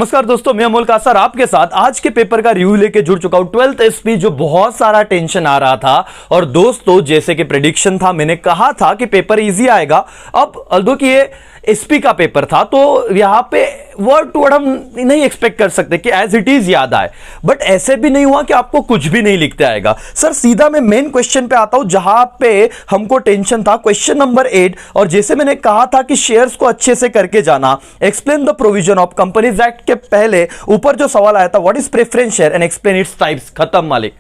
नमस्कार दोस्तों, मैं अमोल कासर आपके साथ आज के पेपर का रिव्यू लेके जुड़ चुका हूं। 12th एसपी जो बहुत सारा टेंशन आ रहा था और दोस्तों जैसे कि प्रेडिक्शन था, मैंने कहा था कि पेपर इजी आएगा। अब अल्दो कि ये एसपी का पेपर था तो यहां पे वर्ड टू वर्ड हम नहीं एक्सपेक्ट कर सकते कि एज इट इज याद आए, बट ऐसे भी नहीं हुआ कि आपको कुछ भी नहीं लिखते आएगा। सर सीधा मैं मेन क्वेश्चन पे आता हूं जहां पे हमको टेंशन था, क्वेश्चन नंबर 8। और जैसे मैंने कहा था कि शेयर्स को अच्छे से करके जाना, explain the provision of companies act के पहले ऊपर जो सवाल आया था, what is preference share and explain its types, खत्म मालिक।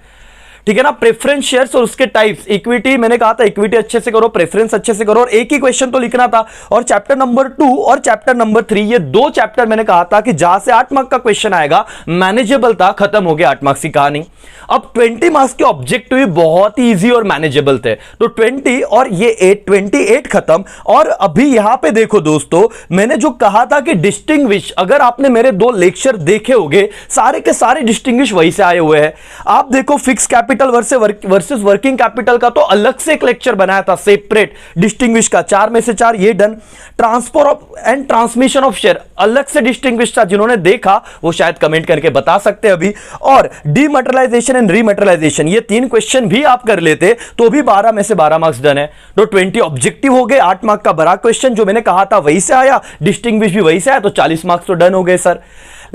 ठीक है ना, प्रेफरेंस शेयर्स और उसके टाइप्स। इक्विटी मैंने कहा था इक्विटी अच्छे से करो, प्रेफरेंस अच्छे से करो, और एक ही क्वेश्चन तो लिखना था। और चैप्टर नंबर 2 और चैप्टर नंबर 3 ये दो चैप्टर मैंने कहा था कि जहां से 8 मार्क्स का क्वेश्चन आएगा, मैनेजेबल था, खत्म हो गया 8 मार्क्स की कहानी। अब 20 मार्क्स के ऑब्जेक्टिव बहुत ही इजी और मैनेजेबल थे, तो 20 और ये 28 खत्म। और अभी यहां पे देखो दोस्तों, मैंने जो कहा था कि डिस्टिंग्विश, अगर आपने मेरे 2 लेक्चर देखे होंगे, सारे के सारे डिस्टिंग्विश वहीं से आए हुए हैं। आप देखो fix capital versus working capital का तो अलग से एक लेक्चर बनाया था सेपरेट, डिस्टिंग्विश का 4 में से 4 ये done. Transfer of and transmission of share अलग से डिस्टिंग्विश था, जिन्होंने देखा वो शायद कमेंट करके बता सकते हैं अभी। और डीमटेरियलाइजेशन एंड रीमटेरियलाइजेशन ये 3 क्वेश्चन भी आप कर लेते तो भी 12 में से 12 मार्क्स डन है। तो 20 ऑब्जेक्टिव हो गए, 8 मार्क्स का बड़ा क्वेश्चन जो मैंने कहा था वहीं से आया, डिस्टिंग्विश भी वहीं से आया, तो 40 मार्क्स तो डन हो गए सर।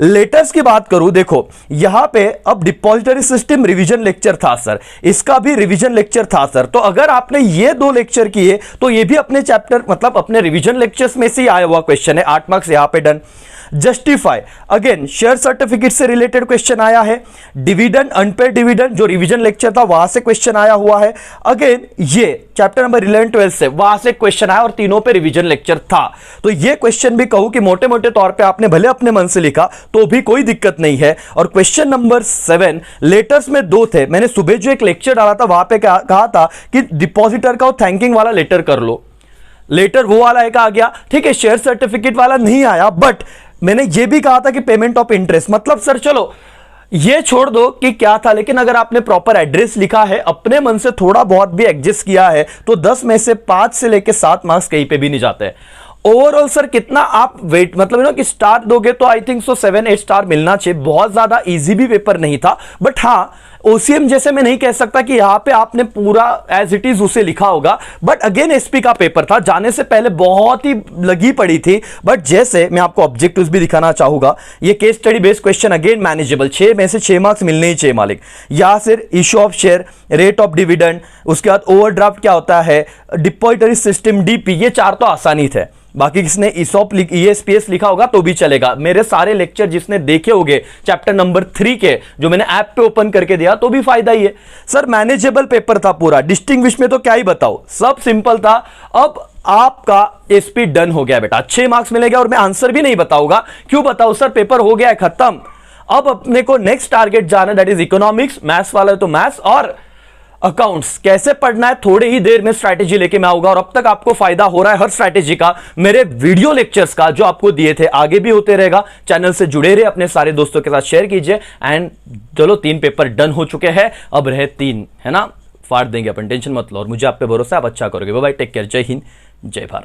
लेटर्स की बात करूं, देखो यहां पे अब डिपॉजिटरी सिस्टम रिवीजन लेक्चर था सर, इसका भी रिवीजन लेक्चर था सर। तो अगर आपने ये 2 लेक्चर किए तो ये भी अपने चैप्टर मतलब अपने रिवीजन लेक्चर्स में से ही आया हुआ क्वेश्चन है, 8 मार्क्स यहां पे done. Justify again share certificate से रिलेटेड क्वेश्चन आया है। डिविडेंड अनपेड डिविडेंड जो रिवीजन लेक्चर था वहां से क्वेश्चन आया हुआ है। अगेन ये चैप्टर नंबर 11-12 से वहां से क्वेश्चन आया और तीनों पे रिवीजन लेक्चर था। तो ये क्वेश्चन भी कहूं कि मोटे मोटे तौर पे आपने भले अपने मन से लिखा तो भी कोई दिक्कत नहीं है। और क्वेश्चन नंबर 7 लेटर्स में 2 थे, मैंने सुबह जो एक लेक्चर डाला था वहां पे कहा था कि डिपॉजिटर का थैंकिंग वाला लेटर कर लो, लेटर वो वाला एक आ गया, ठीक है। शेयर सर्टिफिकेट वाला नहीं आया, बट मैंने ये भी कहा था कि पेमेंट ऑफ इंटरेस्ट, मतलब सर चलो ये छोड़ दो कि क्या था, लेकिन अगर आपने प्रॉपर एड्रेस लिखा है, अपने मन से थोड़ा बहुत भी एडजस्ट किया है, तो 10 में से 5 से लेके 7 मार्क्स कहीं पे भी नहीं जाते। ओवरऑल सर कितना आप वेट मतलब ना कि स्टार दोगे तो आई थिंक सो 7-8 स्टार मिलना चाहिए। बहुत ज्यादा इजी भी पेपर नहीं था, बट हाँ ओसीएम जैसे मैं नहीं कह सकता कि यहां पे आपने पूरा एज इट इज उसे लिखा होगा, बट अगेन एसपी का पेपर था, जाने से पहले बहुत ही लगी पड़ी थी। बट जैसे मैं आपको ऑब्जेक्टिव्स भी दिखाना चाहूंगा, ये case study based question again manageable, 6 में से 6 मार्क्स मिलने ही चाहिए मालिक। यहां से issue of share, rate of dividend, उसके बाद ओवरड्राफ्ट क्या होता है, डिपॉजिटरी सिस्टम डीपी, ये 4 तो आसानी थे। बाकी किसने इसॉप ईएसपीएस लिखा होगा तो भी चलेगा। मेरे सारे लेक्चर जिसने देखे होंगे चैप्टर नंबर 3 के, जो मैंने ऐप पे ओपन करके दिया, तो भी फायदा ही है सर। मैनेजेबल पेपर था पूरा, डिस्टिंग्विश में तो क्या ही बताओ, सब सिंपल था। अब आपका एसपी डन हो गया बेटा, 6 मार्क्स मिलेगा। और मैं आंसर भी नहीं बताऊंगा, क्यों बताऊं सर, पेपर हो गया है खत्म। अब अपने को नेक्स्ट टारगेट जाना, दैट इज इकोनॉमिक्स, मैथ्स वाला है तो मैथ्स और अकाउंट्स कैसे पढ़ना है, थोड़ी ही देर में स्ट्रैटेजी लेके मैं आऊंगा। और अब तक आपको फायदा हो रहा है हर स्ट्रैटेजी का, मेरे वीडियो लेक्चर्स का जो आपको दिए थे, आगे भी होते रहेगा। चैनल से जुड़े रहे, अपने सारे दोस्तों के साथ शेयर कीजिए। एंड चलो 3 पेपर डन हो चुके हैं, अब रहे 3, है ना, फाड़ देंगे अपन, टेंशन मत लो। और मुझे आप पे भरोसा है, आप अच्छा करोगे। बाय बाय, टेक केयर, जय हिंद, जय भारत।